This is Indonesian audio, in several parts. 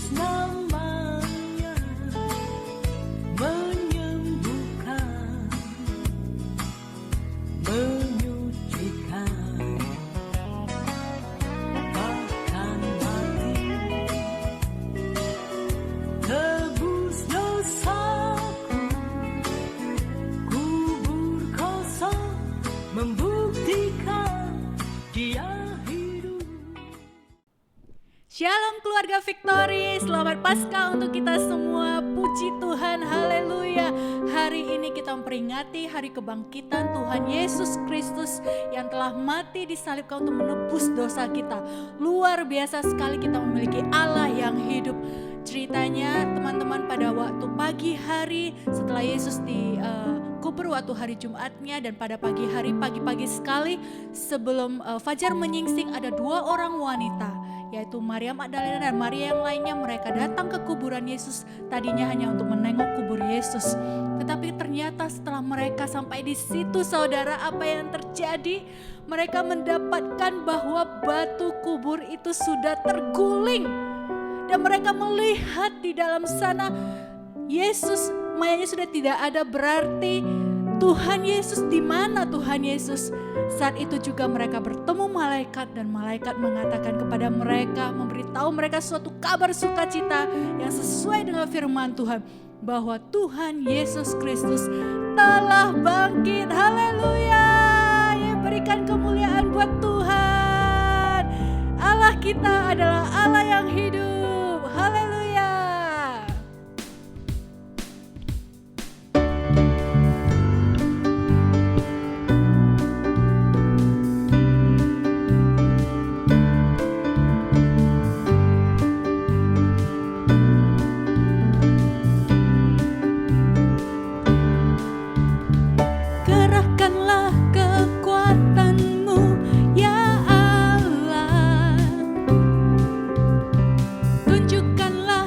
namanya menyembuhkan, menyucikan, bahkan mati tebus dosaku. Kubur kosong membuktikan Dia hidup. Shalom keluarga Victory, selamat Paskah untuk kita semua. Puji Tuhan, haleluya. Hari ini kita memperingati hari kebangkitan Tuhan Yesus Kristus yang telah mati disalibkan untuk menebus dosa kita. Luar biasa sekali kita memiliki Allah yang hidup. Ceritanya teman-teman, pada waktu pagi hari setelah Yesus dikubur waktu hari Jumatnya, dan pada pagi hari, pagi-pagi sekali sebelum fajar menyingsing, ada dua orang wanita, yaitu Maria Magdalena dan Maria yang lainnya. Mereka datang ke kuburan Yesus tadinya hanya untuk menengok kubur Yesus. Tetapi ternyata setelah mereka sampai di situ, saudara, apa yang terjadi? Mereka mendapatkan bahwa batu kubur itu sudah terguling. Dan mereka melihat di dalam sana Yesus, mayatnya sudah tidak ada. Berarti Tuhan Yesus, di mana Tuhan Yesus? Saat itu juga mereka bertemu malaikat, dan malaikat mengatakan kepada mereka, memberitahu mereka suatu kabar sukacita yang sesuai dengan firman Tuhan, bahwa Tuhan Yesus Kristus telah bangkit. Haleluya. Ya, berikan kemuliaan buat Tuhan. Allah kita adalah Allah yang hidup. Haleluya. Kerahkanlah kekuatan-Mu, ya Allah. Tunjukkanlah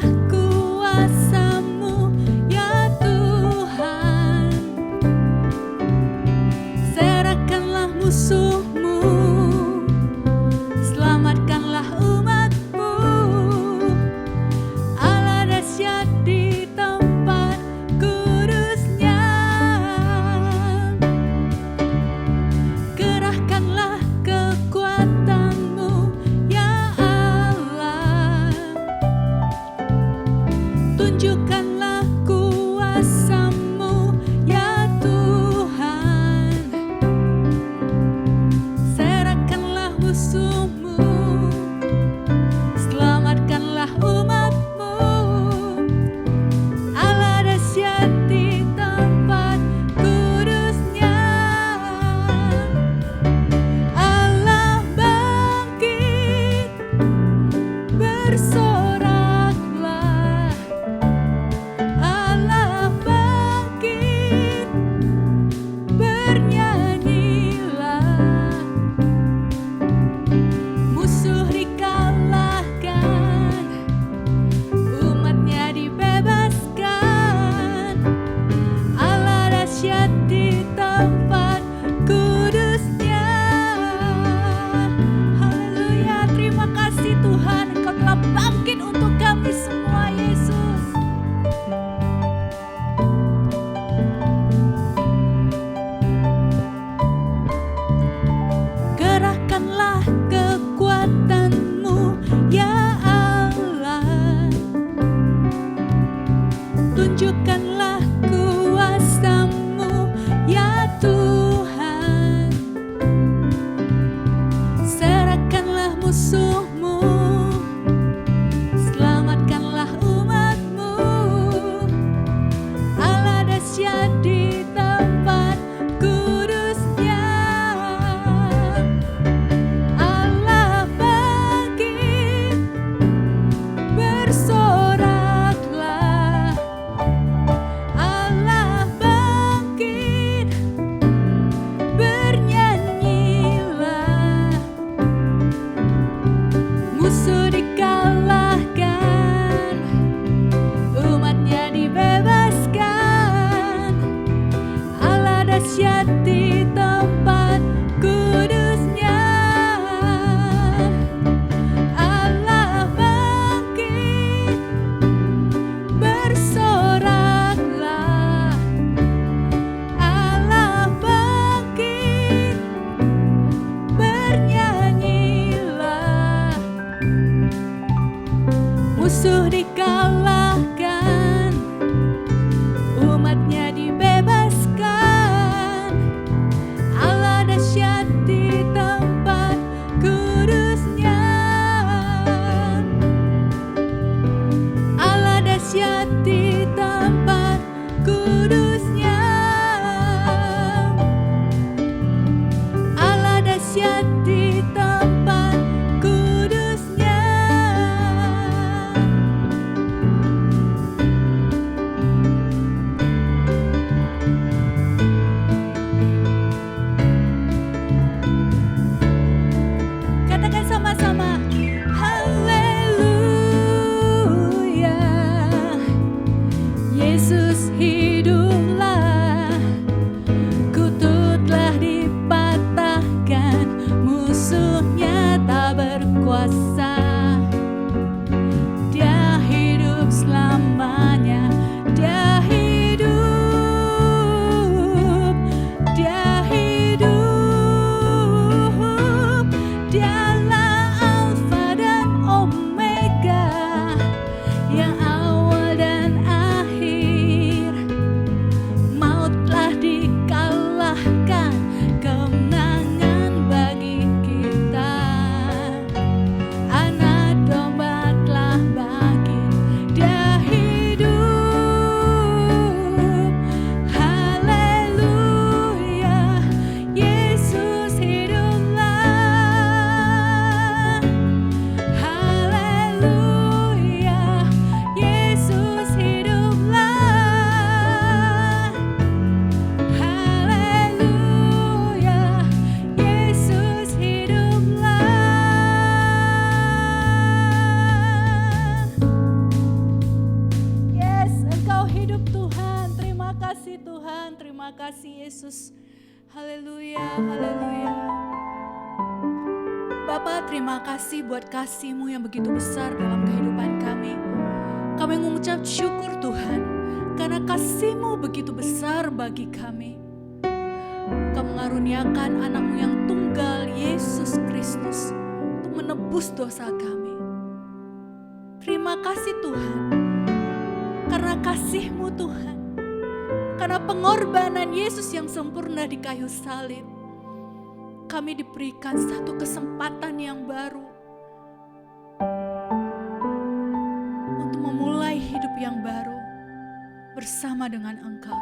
musuh dikalahkan, umatnya dibebaskan. Allah dahsyat di tempat kudusnya, Allah dahsyat di tempat kudusnya, Allah dahsyat di tempat kudusnya. Katakan sama-sama, haleluya. Yesus hiduplah, kutuk telah dipatahkan, musuhnya tak berkuasa. Dia hidup selamanya, dia hidup, dia hidup. Dialah Alfa dan Omega, yang awal dan akhir. Maut telah dikalahkan, kemenangan bagi kita. Anak domba telah bangkit, dia hidup. Haleluya, Yesus hiduplah. Haleluya, Yesus hiduplah. Haleluya, Yesus hiduplah. Yes, Engkau hidup Tuhan. Terima kasih Tuhan, terima kasih Yesus. Haleluya, haleluya. Bapa, terima kasih buat kasih-Mu yang begitu besar dalam kehidupan kami. Kami mengucap syukur Tuhan, karena kasih-Mu begitu besar bagi kami. Kau mengaruniakan anak-Mu yang tunggal, Yesus Kristus, untuk menebus dosa kami. Terima kasih Tuhan, karena kasih-Mu Tuhan, karena pengorbanan Yesus yang sempurna di kayu salib. Kami diberikan satu kesempatan yang baru untuk memulai hidup yang baru bersama dengan Engkau.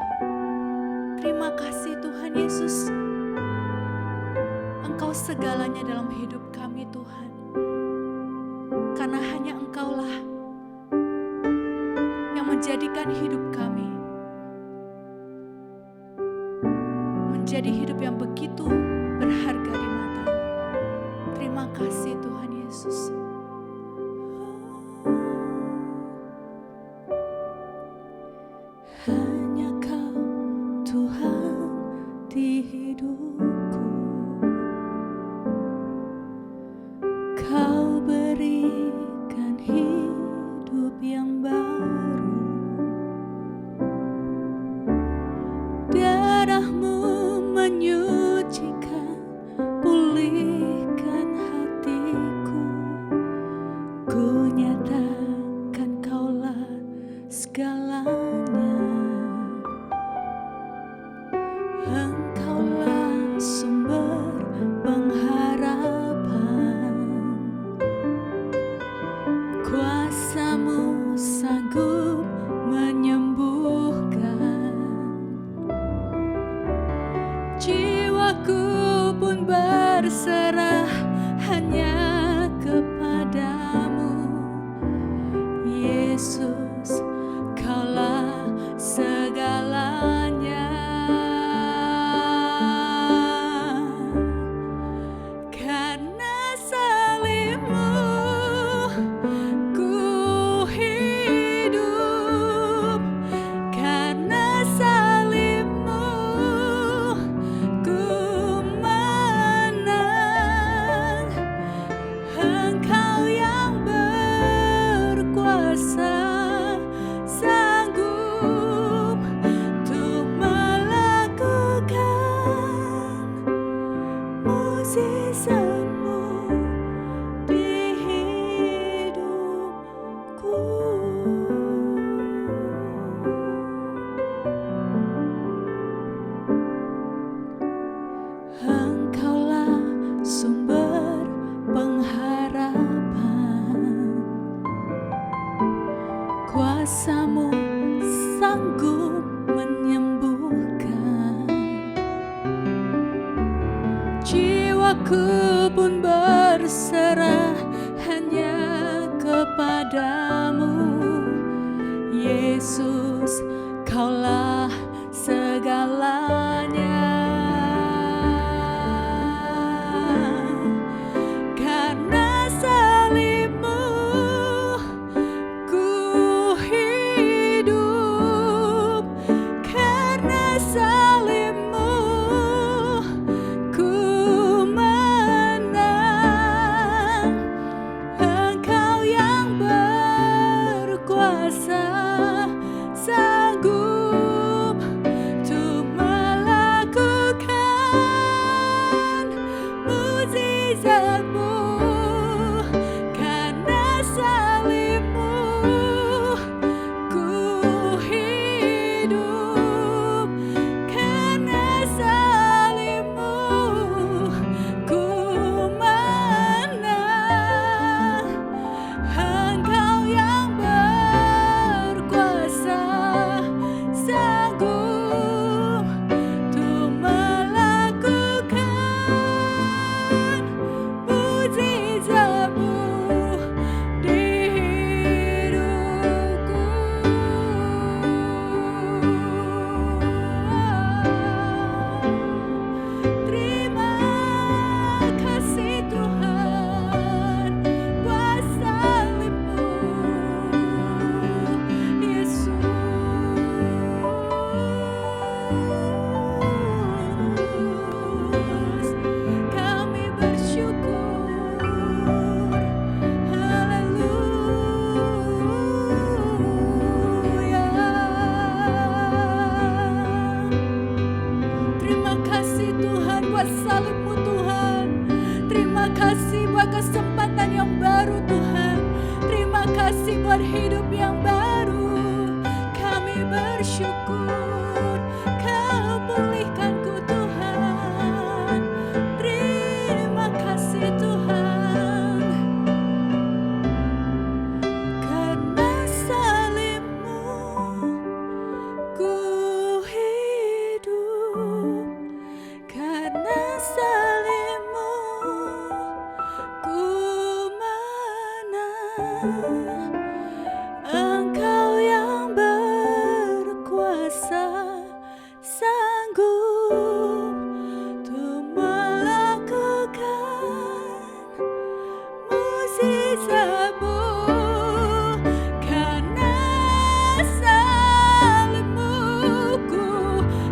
Terima kasih Tuhan Yesus. Engkau segalanya dalam hidup kami Tuhan. Karena hanya Engkaulah yang menjadikan hidup kami menjadi hidup yang begitu berharga di mata. Terima kasih Tuhan Yesus. Hanya Kau Tuhan di hidupku. Kau berikan hidup yang baru. Darah-Mu menyucikan, pulihkan hatiku. Ku nyatakan Kaulah segalanya. Engkaulah sumber pengharapan. Kuasa-Mu sanggup menyembuhkan. Jiwaku pun berserah hanya kepadamu. Yesus, Kaulah segalanya. Karena salib-Mu ku hidup. Karena salib-Mu ku menang. Engkau yang berkuasa, sanggup untuk melakukan mukjizat-Mu di hidupku. pun berserah hanya kepadamu. Yesus, Kaulah segalanya. Karena salibmu ku hidup, karena salibmu ku menang. Engkau yang berkuasa, sanggup untuk melakukan mukjizat-Mu. Karena salibmu ku hidup, karena salibmu ku menang. Engkau yang berkuasa, sanggup untuk melakukan mukjizat-Mu di hidupku. Terima kasih Tuhan buat salibmu, Yesus. Kami bersyukur, haleluya. Terima kasih Tuhan buat salib-Mu Tuhan. Terima kasih buat kesempatan yang baru Tuhan. Terima kasih buat hidup yang baru. Kami bersyukur Kau pulihkanku Tuhan. Terima kasih Tuhan. Karena salib-Mu ku hidup, karena salib-Mu ku menang. Engkau yang berkuasa, sanggup untuk melakukan mukjizat-Mu. Karena salib-Mu ku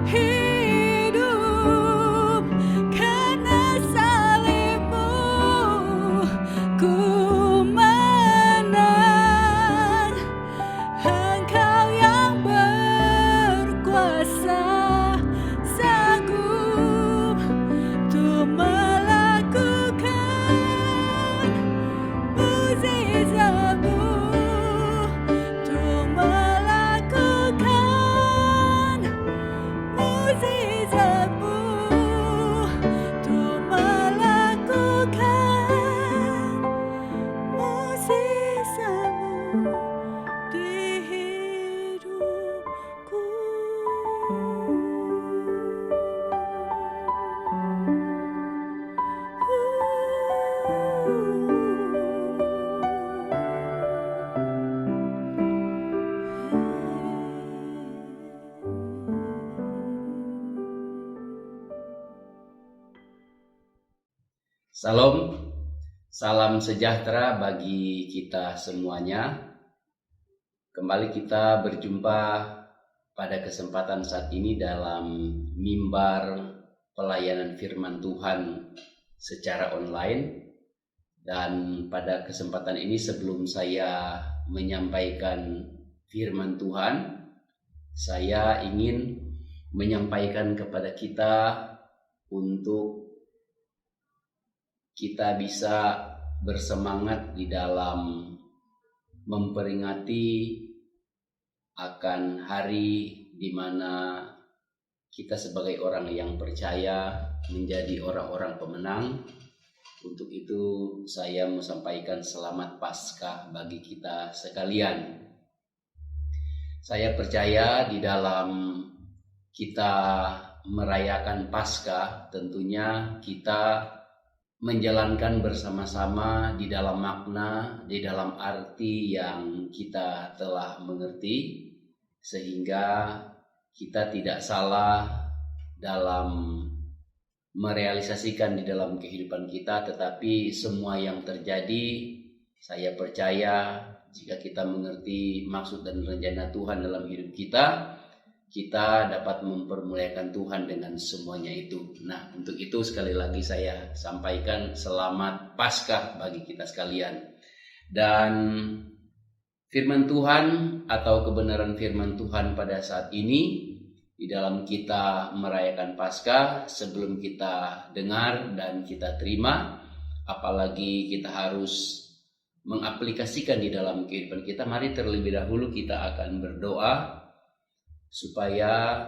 hidup, karena salib-Mu ku menang. Engkau yang berkuasa, sanggup untuk melakukan mukjizat-Mu, untuk melakukan mukjizat-Mu, untuk melakukan mukjizat-Mu di hidupku. Salam, salam sejahtera bagi kita semuanya. Kembali kita berjumpa pada kesempatan saat ini dalam mimbar pelayanan firman Tuhan secara online. Dan pada kesempatan ini sebelum saya menyampaikan firman Tuhan, saya ingin menyampaikan kepada kita untuk kita bisa bersemangat di dalam memperingati akan hari di mana kita sebagai orang yang percaya menjadi orang-orang pemenang. Untuk itu saya mau sampaikan selamat Paskah bagi kita sekalian. Saya percaya di dalam kita merayakan Paskah tentunya kita menjalankan bersama-sama di dalam makna, di dalam arti yang kita telah mengerti, sehingga kita tidak salah dalam merealisasikan di dalam kehidupan kita. Tetapi semua yang terjadi, saya percaya jika kita mengerti maksud dan rencana Tuhan dalam hidup kita, kita dapat mempermuliakan Tuhan dengan semuanya itu. Nah, untuk itu sekali lagi saya sampaikan selamat Paskah bagi kita sekalian. Dan firman Tuhan atau kebenaran firman Tuhan pada saat ini di dalam kita merayakan Paskah, sebelum kita dengar dan kita terima, apalagi kita harus mengaplikasikan di dalam kehidupan kita, mari terlebih dahulu kita akan berdoa supaya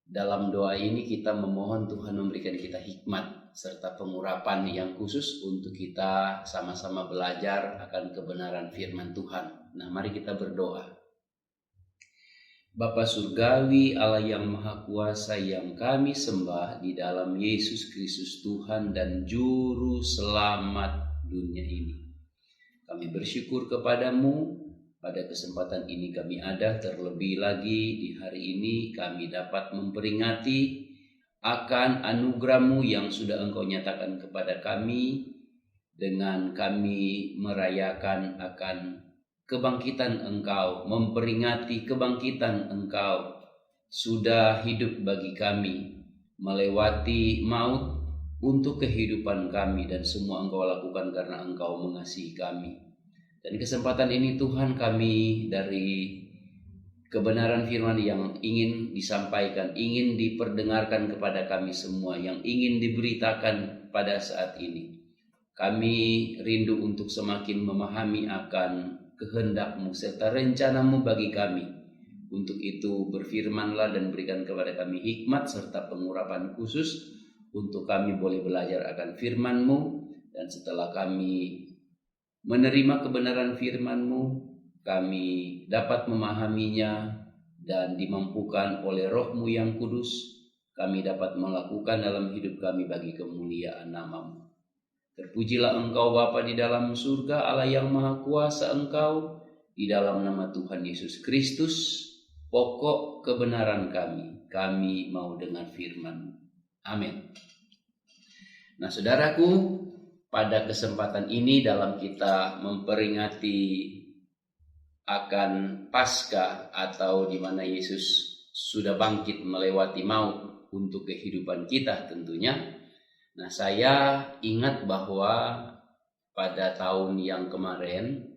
dalam doa ini kita memohon Tuhan memberikan kita hikmat serta pengurapan yang khusus untuk kita sama-sama belajar akan kebenaran firman Tuhan. Nah, mari kita berdoa. Bapa Surgawi, Allah yang Maha Kuasa yang kami sembah di dalam Yesus Kristus Tuhan dan Juru Selamat dunia ini. Kami bersyukur kepadamu. Pada kesempatan ini kami ada, terlebih lagi di hari ini kami dapat memperingati akan anugerah-Mu yang sudah Engkau nyatakan kepada kami, dengan kami merayakan akan kebangkitan Engkau, memperingati kebangkitan Engkau sudah hidup bagi kami, melewati maut untuk kehidupan kami, dan semua Engkau lakukan karena Engkau mengasihi kami. Dan kesempatan ini Tuhan, kami dari kebenaran firman yang ingin disampaikan, ingin diperdengarkan kepada kami semua, yang ingin diberitakan pada saat ini. Kami rindu untuk semakin memahami akan kehendak-Mu serta rencana-Mu bagi kami. Untuk itu berfirmanlah dan berikan kepada kami hikmat serta pengurapan khusus untuk kami boleh belajar akan firman-Mu. Dan setelah kami menerima kebenaran firman-Mu, kami dapat memahaminya dan dimampukan oleh Roh-Mu yang kudus, kami dapat melakukan dalam hidup kami bagi kemuliaan nama-Mu. Terpujilah Engkau Bapa di dalam surga, Allah yang Maha Kuasa, Engkau di dalam nama Tuhan Yesus Kristus, pokok kebenaran kami mau dengar firman-Mu. Amin. Nah, saudaraku, pada kesempatan ini dalam kita memperingati akan Paskah atau di mana Yesus sudah bangkit melewati maut untuk kehidupan kita tentunya. Nah, saya ingat bahwa pada tahun yang kemarin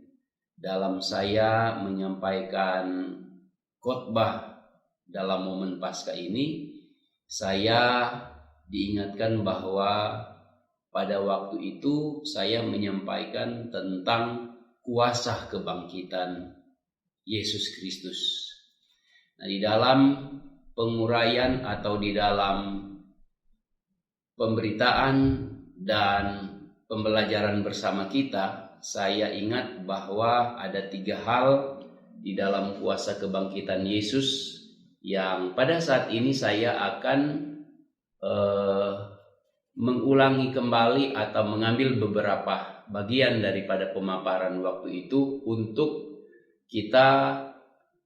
dalam saya menyampaikan khotbah dalam momen Paskah ini, saya diingatkan bahwa pada waktu itu saya menyampaikan tentang kuasa kebangkitan Yesus Kristus. Nah, di dalam penguraian atau di dalam pemberitaan dan pembelajaran bersama kita, saya ingat bahwa ada 3 hal di dalam kuasa kebangkitan Yesus yang pada saat ini saya akan mengulangi kembali atau mengambil beberapa bagian daripada pemaparan waktu itu untuk kita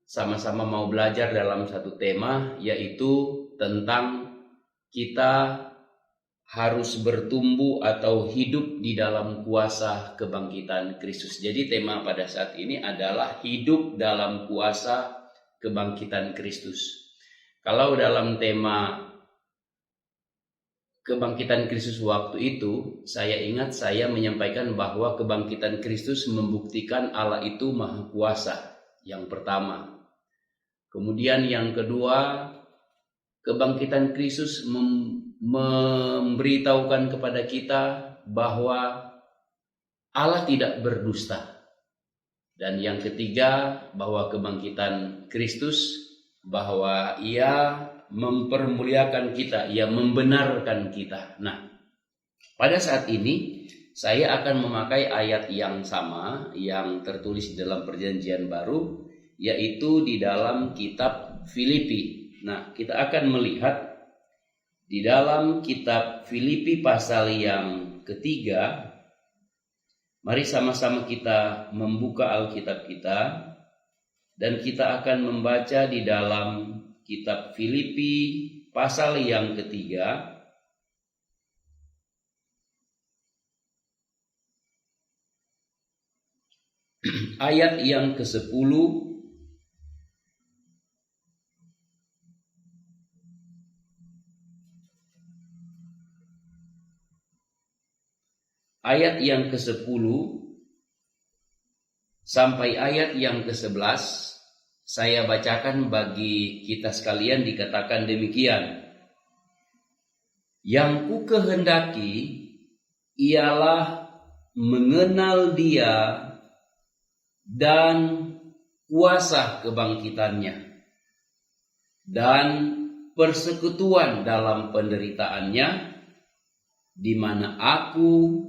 sama-sama mau belajar dalam satu tema, yaitu tentang kita harus bertumbuh atau hidup di dalam kuasa kebangkitan Kristus. Jadi tema pada saat ini adalah hidup dalam kuasa kebangkitan Kristus. Kalau dalam tema kebangkitan Kristus waktu itu, saya ingat saya menyampaikan bahwa kebangkitan Kristus membuktikan Allah itu Maha Kuasa, yang pertama. Kemudian yang kedua, kebangkitan Kristus memberitahukan kepada kita bahwa Allah tidak berdusta. Dan yang ketiga, bahwa kebangkitan Kristus, bahwa Ia mempermuliakan kita, Ia membenarkan kita. Nah, pada saat ini saya akan memakai ayat yang sama yang tertulis dalam Perjanjian Baru, yaitu di dalam kitab Filipi. Nah, kita akan melihat di dalam kitab Filipi pasal yang ketiga. Mari sama-sama kita membuka Alkitab kita dan kita akan membaca di dalam kitab Filipi pasal yang ketiga. Ayat yang ke-10 ayat yang ke-10 sampai ayat yang ke-11 saya bacakan bagi kita sekalian. Dikatakan demikian: yang ku kehendaki ialah mengenal Dia dan kuasa kebangkitannya dan persekutuan dalam penderitaannya, di mana aku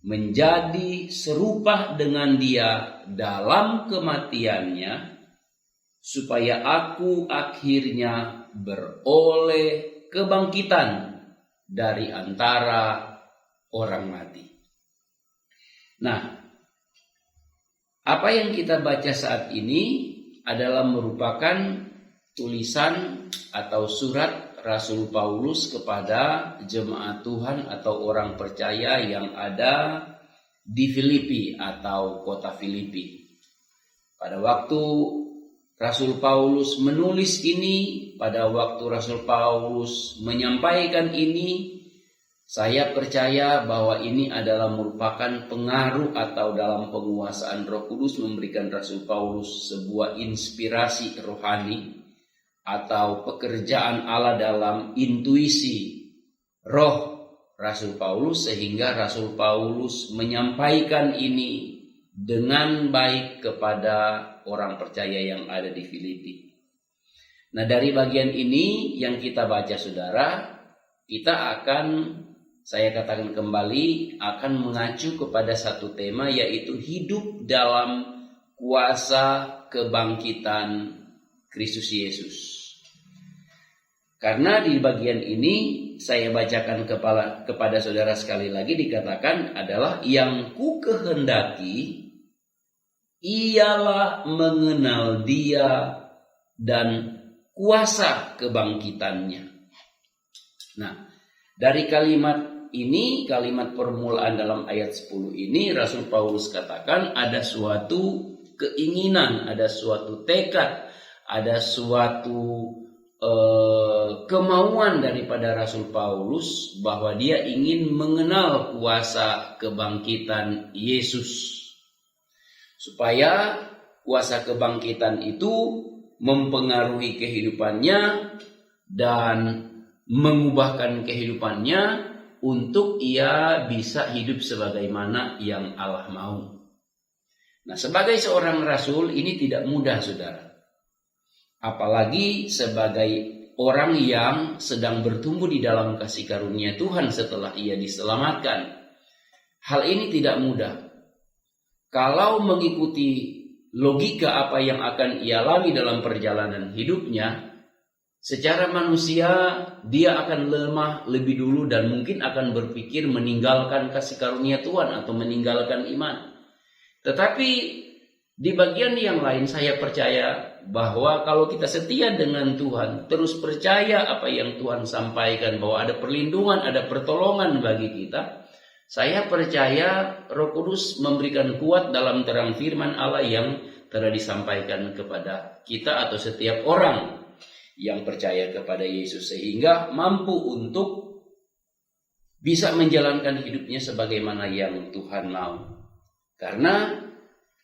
menjadi serupa dengan Dia dalam kematiannya, supaya aku akhirnya beroleh kebangkitan dari antara orang mati. Nah, apa yang kita baca saat ini adalah merupakan tulisan atau surat Rasul Paulus kepada jemaat Tuhan atau orang percaya yang ada di Filipi atau kota Filipi. Pada waktu Rasul Paulus menulis ini, pada waktu Rasul Paulus menyampaikan ini, saya percaya bahwa ini adalah merupakan pengaruh atau dalam penguasaan Roh Kudus memberikan Rasul Paulus sebuah inspirasi rohani atau pekerjaan Allah dalam intuisi roh Rasul Paulus, sehingga Rasul Paulus menyampaikan ini dengan baik kepada orang percaya yang ada di Filipi. Nah, dari bagian ini yang kita baca saudara, kita akan, saya katakan kembali, akan mengacu kepada satu tema, yaitu hidup dalam kuasa kebangkitan Kristus Yesus. Karena di bagian ini saya bacakan kepada saudara sekali lagi, dikatakan adalah yang ku kehendaki ialah mengenal Dia dan kuasa kebangkitannya. Nah, dari kalimat ini, kalimat permulaan dalam ayat 10 ini, Rasul Paulus katakan ada suatu keinginan, ada suatu tekad, ada suatu kemauan daripada Rasul Paulus bahwa dia ingin mengenal kuasa kebangkitan Yesus, supaya kuasa kebangkitan itu mempengaruhi kehidupannya dan mengubahkan kehidupannya untuk ia bisa hidup sebagaimana yang Allah mau. Nah, sebagai seorang rasul ini tidak mudah saudara. Apalagi sebagai orang yang sedang bertumbuh di dalam kasih karunia Tuhan setelah ia diselamatkan. Hal ini tidak mudah. Kalau mengikuti logika apa yang akan ia alami dalam perjalanan hidupnya, secara manusia dia akan lemah lebih dulu dan mungkin akan berpikir meninggalkan kasih karunia Tuhan atau meninggalkan iman. Tetapi di bagian yang lain saya percaya bahwa kalau kita setia dengan Tuhan, terus percaya apa yang Tuhan sampaikan, bahwa ada perlindungan, ada pertolongan bagi kita, saya percaya Roh Kudus memberikan kuat dalam terang firman Allah yang telah disampaikan kepada kita atau setiap orang yang percaya kepada Yesus, sehingga mampu untuk bisa menjalankan hidupnya sebagaimana yang Tuhan mau. Karena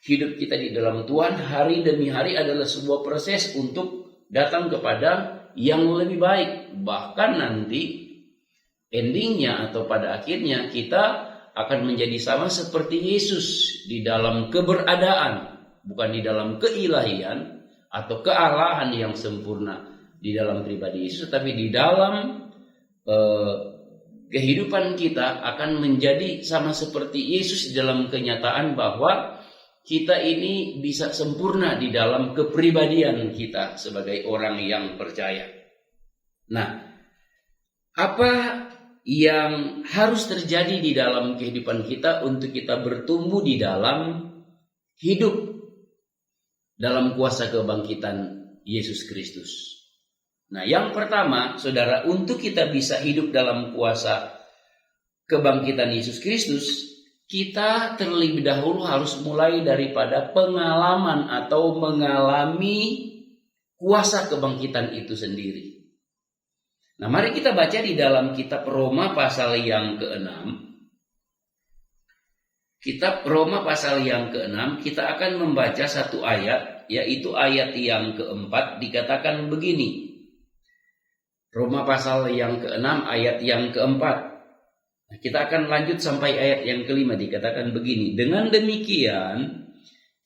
hidup kita di dalam Tuhan hari demi hari adalah sebuah proses untuk datang kepada yang lebih baik. Bahkan nanti endingnya atau pada akhirnya kita akan menjadi sama seperti Yesus di dalam keberadaan, bukan di dalam keilahian atau kealahan yang sempurna di dalam pribadi Yesus, tapi di dalam kehidupan kita akan menjadi sama seperti Yesus di dalam kenyataan bahwa kita ini bisa sempurna di dalam kepribadian kita sebagai orang yang percaya. Nah, Apa yang harus terjadi di dalam kehidupan kita untuk kita bertumbuh di dalam hidup dalam kuasa kebangkitan Yesus Kristus? Nah, yang pertama, saudara, untuk kita bisa hidup dalam kuasa kebangkitan Yesus Kristus, kita terlebih dahulu harus mulai daripada pengalaman atau mengalami kuasa kebangkitan itu sendiri. Nah, mari kita baca di dalam kitab Roma pasal yang ke-6. Kitab Roma pasal yang ke-6, kita akan membaca satu ayat, yaitu ayat yang ke-4, dikatakan begini. Roma pasal yang ke-6 ayat yang ke-4. Nah, kita akan lanjut sampai ayat yang ke-5, dikatakan begini. Dengan demikian,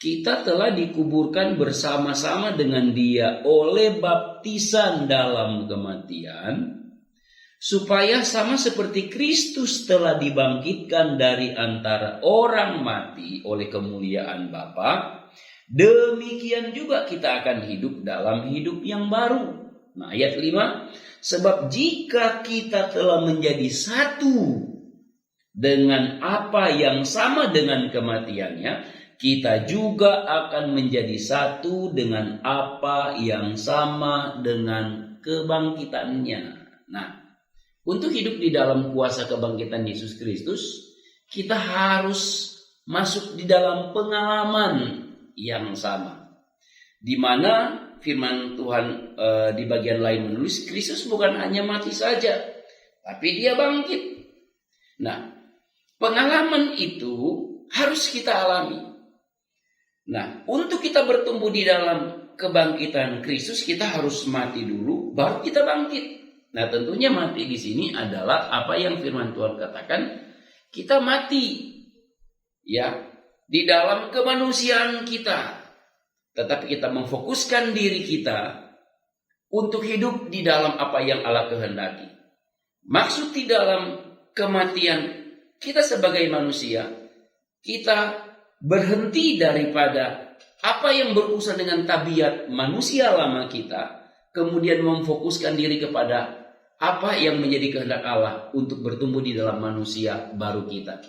kita telah dikuburkan bersama-sama dengan Dia oleh baptisan dalam kematian, supaya sama seperti Kristus telah dibangkitkan dari antara orang mati oleh kemuliaan Bapa, demikian juga kita akan hidup dalam hidup yang baru. Nah, ayat 5, sebab jika kita telah menjadi satu dengan apa yang sama dengan kematiannya, kita juga akan menjadi satu dengan apa yang sama dengan kebangkitannya. Nah, untuk hidup di dalam kuasa kebangkitan Yesus Kristus, kita harus masuk di dalam pengalaman yang sama. Di mana firman Tuhan di bagian lain menulis, Kristus bukan hanya mati saja, tapi Dia bangkit. Nah, pengalaman itu harus kita alami. Nah, untuk kita bertumbuh di dalam kebangkitan Kristus, kita harus mati dulu, baru kita bangkit. Nah, tentunya mati di sini adalah apa yang firman Tuhan katakan, kita mati ya di dalam kemanusiaan kita. Tetapi kita memfokuskan diri kita untuk hidup di dalam apa yang Allah kehendaki. Maksud di dalam kematian kita sebagai manusia, kita berhenti daripada apa yang berurusan dengan tabiat manusia lama kita, kemudian memfokuskan diri kepada apa yang menjadi kehendak Allah untuk bertumbuh di dalam manusia baru kita.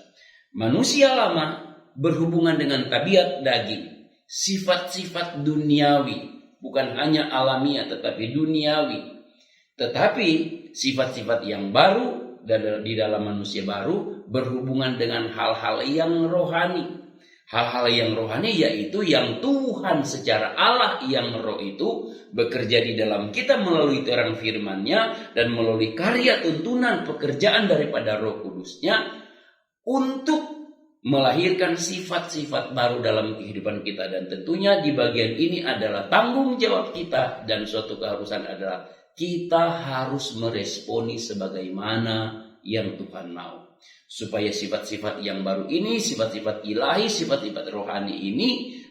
Manusia lama berhubungan dengan tabiat daging, sifat-sifat duniawi, bukan hanya alamiah tetapi duniawi. Tetapi sifat-sifat yang baru di dalam manusia baru berhubungan dengan hal-hal yang rohani. Hal-hal yang rohani yaitu yang Tuhan secara Allah yang roh itu bekerja di dalam kita melalui terang firman-Nya dan melalui karya tuntunan pekerjaan daripada Roh Kudus-Nya untuk melahirkan sifat-sifat baru dalam kehidupan kita. Dan tentunya di bagian ini adalah tanggung jawab kita, dan suatu keharusan adalah kita harus meresponi sebagaimana yang Tuhan mau. Supaya sifat-sifat yang baru ini, sifat-sifat ilahi, sifat-sifat rohani ini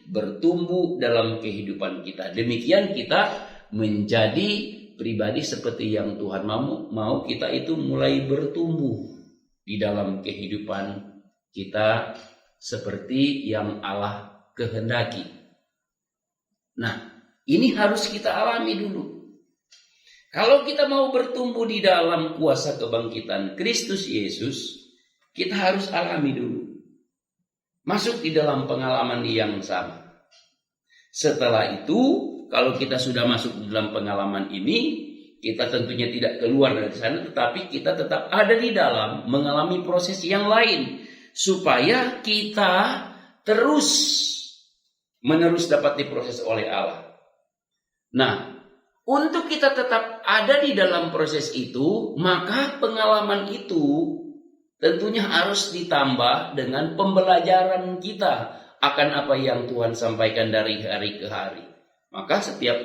bertumbuh dalam kehidupan kita. Demikian kita menjadi pribadi seperti yang Tuhan mau kita itu mulai bertumbuh di dalam kehidupan kita seperti yang Allah kehendaki. Nah, ini harus kita alami dulu. Kalau kita mau bertumbuh di dalam kuasa kebangkitan Kristus Yesus, kita harus alami dulu. Masuk di dalam pengalaman yang sama. Setelah itu, kalau kita sudah masuk di dalam pengalaman ini, kita tentunya tidak keluar dari sana, tetapi kita tetap ada di dalam mengalami proses yang lain. Supaya kita terus menerus dapat diproses oleh Allah. Nah, untuk kita tetap ada di dalam proses itu, maka pengalaman itu tentunya harus ditambah dengan pembelajaran kita akan apa yang Tuhan sampaikan dari hari ke hari. Maka setiap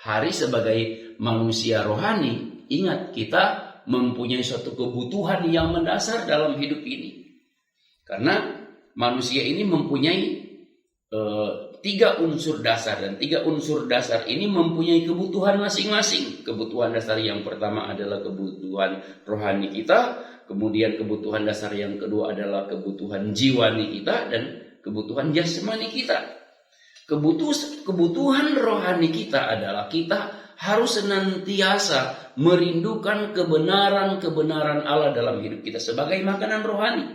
hari sebagai manusia rohani, ingat kita mempunyai suatu kebutuhan yang mendasar dalam hidup ini. Karena manusia ini mempunyai 3 unsur dasar, dan 3 unsur dasar ini mempunyai kebutuhan masing-masing. Kebutuhan dasar yang pertama adalah kebutuhan rohani kita, kemudian kebutuhan dasar yang kedua adalah kebutuhan jiwani kita, dan kebutuhan jasmani kita. Kebutuhan rohani kita adalah kita harus senantiasa merindukan kebenaran-kebenaran Allah dalam hidup kita sebagai makanan rohani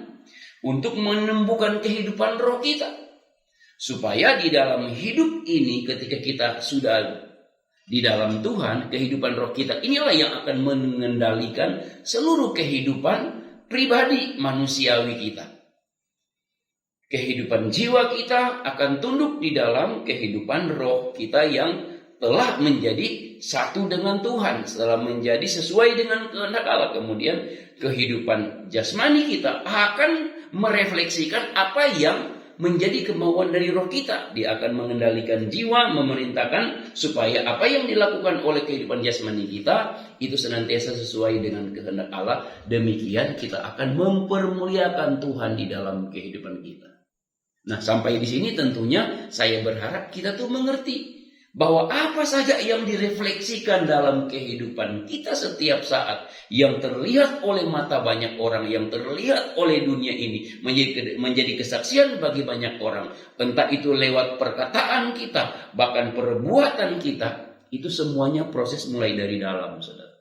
untuk menumbuhkan kehidupan roh kita. Supaya di dalam hidup ini ketika kita sudah di dalam Tuhan, kehidupan roh kita inilah yang akan mengendalikan seluruh kehidupan pribadi manusiawi kita. Kehidupan jiwa kita akan tunduk di dalam kehidupan roh kita yang telah menjadi satu dengan Tuhan, setelah menjadi sesuai dengan kehendak Allah. Kemudian kehidupan jasmani kita akan merefleksikan apa yang menjadi kemauan dari roh kita. Dia akan mengendalikan jiwa, memerintahkan supaya apa yang dilakukan oleh kehidupan jasmani kita itu senantiasa sesuai dengan kehendak Allah. Demikian kita akan mempermuliakan Tuhan di dalam kehidupan kita. Nah, sampai di sini tentunya saya berharap kita tuh mengerti bahwa apa saja yang direfleksikan dalam kehidupan kita setiap saat, yang terlihat oleh mata banyak orang, yang terlihat oleh dunia ini, menjadi kesaksian bagi banyak orang, entah itu lewat perkataan kita, bahkan perbuatan kita, itu semuanya proses mulai dari dalam, saudara.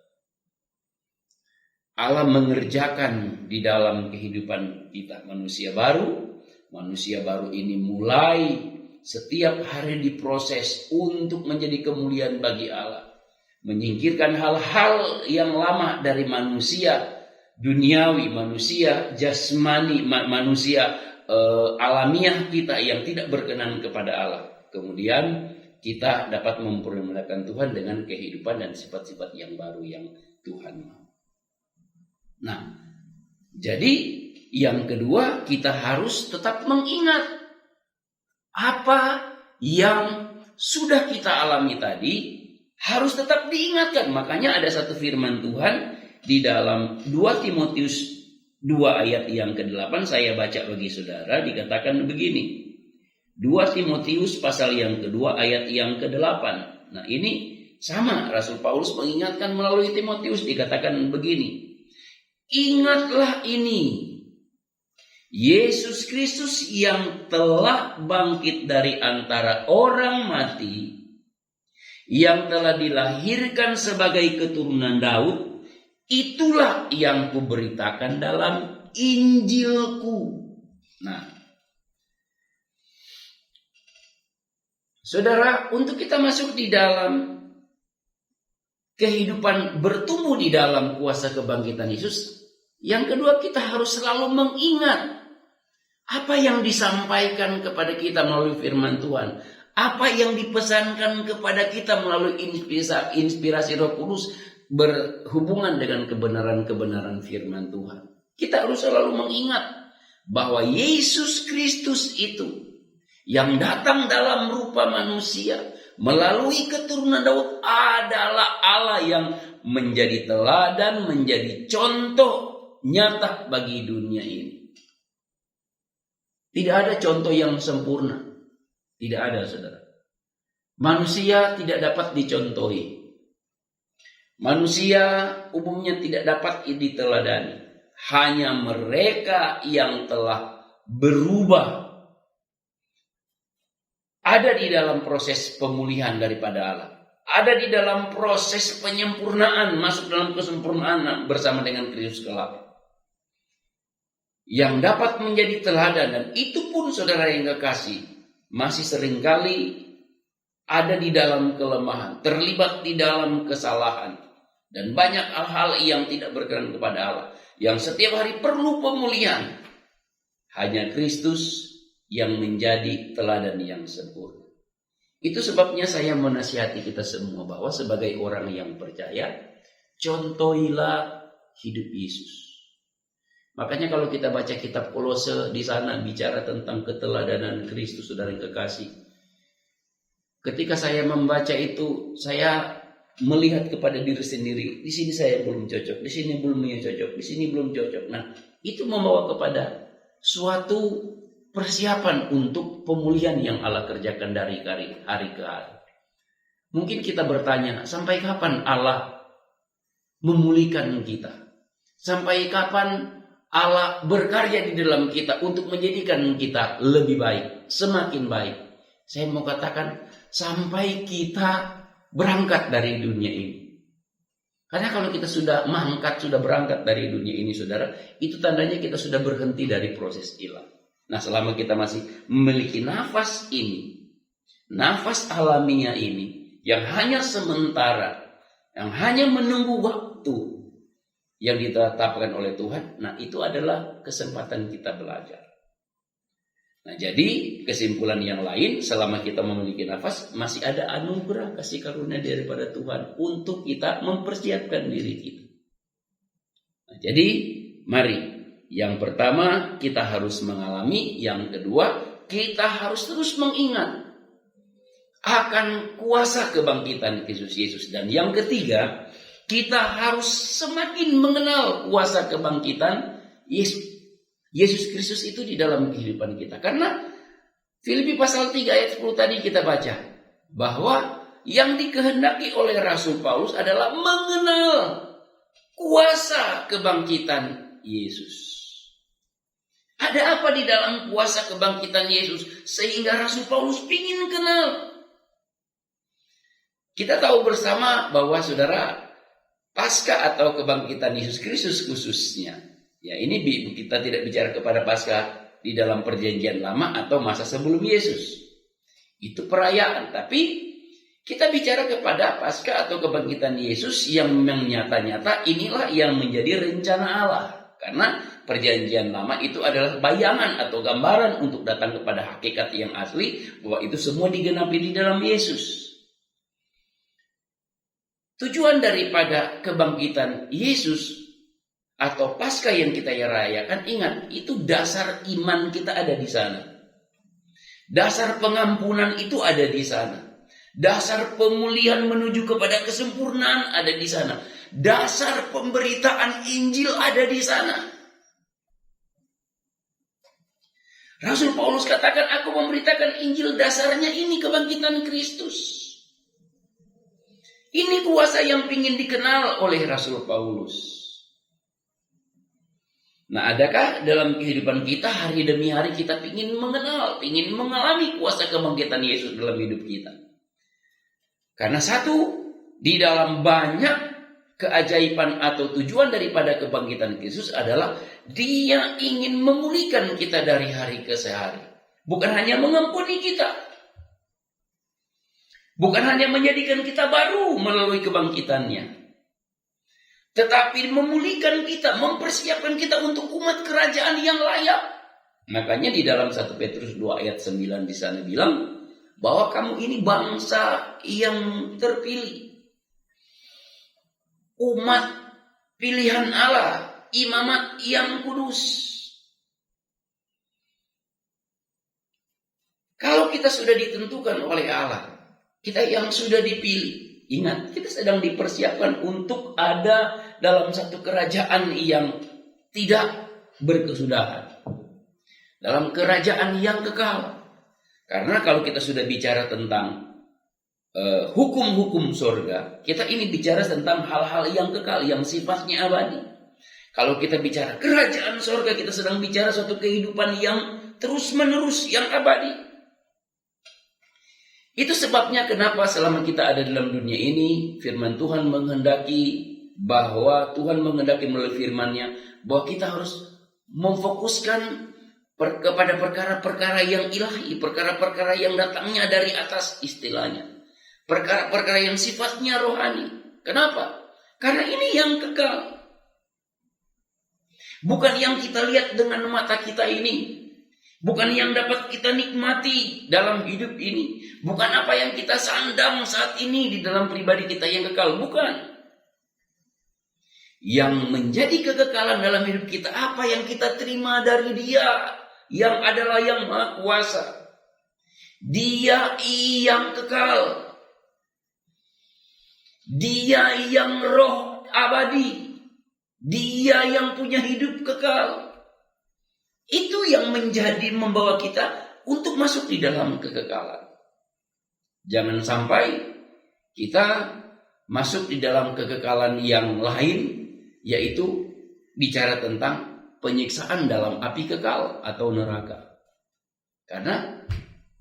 Allah mengerjakan di dalam kehidupan kita manusia baru ini mulai setiap hari diproses untuk menjadi kemuliaan bagi Allah. Menyingkirkan hal-hal yang lama dari manusia duniawi, manusia jasmani, manusia alamiah kita yang tidak berkenan kepada Allah. Kemudian kita dapat mempermuliakan Tuhan dengan kehidupan dan sifat-sifat yang baru yang Tuhan mau. Nah, jadi yang kedua kita harus tetap mengingat apa yang sudah kita alami tadi harus tetap diingatkan. Makanya ada satu firman Tuhan di dalam 2 Timotius 2 ayat yang ke-8. Saya baca bagi saudara, dikatakan begini. 2 Timotius pasal yang kedua ayat yang ke-8. Nah, ini sama, Rasul Paulus mengingatkan melalui Timotius, dikatakan begini. Ingatlah ini, Yesus Kristus yang telah bangkit dari antara orang mati, yang telah dilahirkan sebagai keturunan Daud, itulah yang kuberitakan dalam Injilku. Nah, saudara, untuk kita masuk di dalam kehidupan bertumbuh di dalam kuasa kebangkitan Yesus, yang kedua kita harus selalu mengingat apa yang disampaikan kepada kita melalui firman Tuhan. Apa yang dipesankan kepada kita melalui inspirasi Roh Kudus berhubungan dengan kebenaran-kebenaran firman Tuhan. Kita harus selalu mengingat bahwa Yesus Kristus itu yang datang dalam rupa manusia melalui keturunan Daud adalah Allah yang menjadi teladan, menjadi contoh nyata bagi dunia ini. Tidak ada contoh yang sempurna. Tidak ada, saudara. Manusia tidak dapat dicontohi. Manusia umumnya tidak dapat diteladani. Hanya mereka yang telah berubah ada di dalam proses pemulihan daripada Allah. Ada di dalam proses penyempurnaan, masuk dalam kesempurnaan bersama dengan Kristus kelak. Yang dapat menjadi teladan, dan itu pun saudara yang kekasih masih seringkali ada di dalam kelemahan, terlibat di dalam kesalahan, dan banyak hal-hal yang tidak berkenan kepada Allah, yang setiap hari perlu pemulihan. Hanya Kristus yang menjadi teladan yang sempurna. Itu sebabnya saya menasihati kita semua bahwa sebagai orang yang percaya, contohilah hidup Yesus. Makanya kalau kita baca kitab Kolose, di sana bicara tentang keteladanan Kristus, saudara yang kekasih. Ketika saya membaca itu, saya melihat kepada diri sendiri. Di sini saya belum cocok, di sini belum cocok, di sini belum cocok. Nah, itu membawa kepada suatu persiapan untuk pemulihan yang Allah kerjakan dari hari ke hari. Mungkin kita bertanya, sampai kapan Allah memulihkan kita? Sampai kapan Allah berkarya di dalam kita untuk menjadikan kita lebih baik, semakin baik? Saya mau katakan, sampai kita berangkat dari dunia ini. Karena kalau kita sudah berangkat dari dunia ini, saudara, itu tandanya kita sudah berhenti dari proses hilang. Nah, selama kita masih memiliki nafas ini, nafas alamiah ini, yang hanya sementara, yang hanya menunggu waktu yang ditetapkan oleh Tuhan, nah itu adalah kesempatan kita belajar. Nah, jadi kesimpulan yang lain, selama kita memiliki nafas, masih ada anugerah kasih karunia daripada Tuhan untuk kita mempersiapkan diri kita. Nah, jadi mari, yang pertama kita harus mengalami, yang kedua kita harus terus mengingat akan kuasa kebangkitan Kristus Yesus, dan yang ketiga kita harus semakin mengenal kuasa kebangkitan Yesus Kristus itu di dalam kehidupan kita. Karena Filipi pasal 3 ayat 10 tadi kita baca bahwa yang dikehendaki oleh Rasul Paulus adalah mengenal kuasa kebangkitan Yesus. Ada apa di dalam kuasa kebangkitan Yesus sehingga Rasul Paulus ingin kenal? Kita tahu bersama bahwa saudara, Paskah atau kebangkitan Yesus Kristus khususnya, ya, ini kita tidak bicara kepada Paskah di dalam perjanjian lama atau masa sebelum Yesus. Itu perayaan, tapi kita bicara kepada Paskah atau kebangkitan Yesus yang memang nyata-nyata inilah yang menjadi rencana Allah. Karena perjanjian lama itu adalah bayangan atau gambaran untuk datang kepada hakikat yang asli, bahwa itu semua digenapi di dalam Yesus. Tujuan daripada kebangkitan Yesus atau Paskah yang kita rayakan, ingat, itu dasar iman kita ada di sana. Dasar pengampunan itu ada di sana. Dasar pemulihan menuju kepada kesempurnaan ada di sana. Dasar pemberitaan Injil ada di sana. Rasul Paulus katakan, aku memberitakan Injil, dasarnya ini kebangkitan Kristus. Ini kuasa yang ingin dikenal oleh Rasul Paulus. Nah, adakah dalam kehidupan kita hari demi hari kita ingin mengenal, ingin mengalami kuasa kebangkitan Yesus dalam hidup kita? Karena satu, di dalam banyak keajaiban atau tujuan daripada kebangkitan Yesus adalah Dia ingin memulihkan kita dari hari ke hari. Bukan hanya mengampuni kita, bukan hanya menjadikan kita baru melalui kebangkitannya, tetapi memulihkan kita, mempersiapkan kita untuk umat kerajaan yang layak. Makanya di dalam 1 Petrus 2 ayat 9 di sana bilang bahwa kamu ini bangsa yang terpilih, umat pilihan Allah, imamat yang kudus. Kalau kita sudah ditentukan oleh Allah, kita yang sudah dipilih, ingat, kita sedang dipersiapkan untuk ada dalam satu kerajaan yang tidak berkesudahan, dalam kerajaan yang kekal. Karena kalau kita sudah bicara tentang hukum-hukum surga, kita ini bicara tentang hal-hal yang kekal, yang sifatnya abadi. Kalau kita bicara kerajaan surga, kita sedang bicara suatu kehidupan yang terus-menerus, yang abadi. Itu sebabnya kenapa selama kita ada dalam dunia ini, firman Tuhan menghendaki bahwa Tuhan menghendaki melalui firman-Nya bahwa kita harus memfokuskan kepada perkara-perkara yang ilahi, perkara-perkara yang datangnya dari atas istilahnya, perkara-perkara yang sifatnya rohani. Kenapa? Karena ini yang kekal, bukan yang kita lihat dengan mata kita ini, bukan yang dapat kita nikmati dalam hidup ini, bukan apa yang kita sandang saat ini di dalam pribadi kita yang kekal, bukan. Yang menjadi kekekalan dalam hidup kita, apa yang kita terima dari Dia yang adalah yang Maha Kuasa. Dia yang kekal, Dia yang roh abadi, Dia yang punya hidup kekal. Itu yang membawa kita untuk masuk di dalam kekekalan. Jangan sampai kita masuk di dalam kekekalan yang lain, yaitu bicara tentang penyiksaan dalam api kekal atau neraka. Karena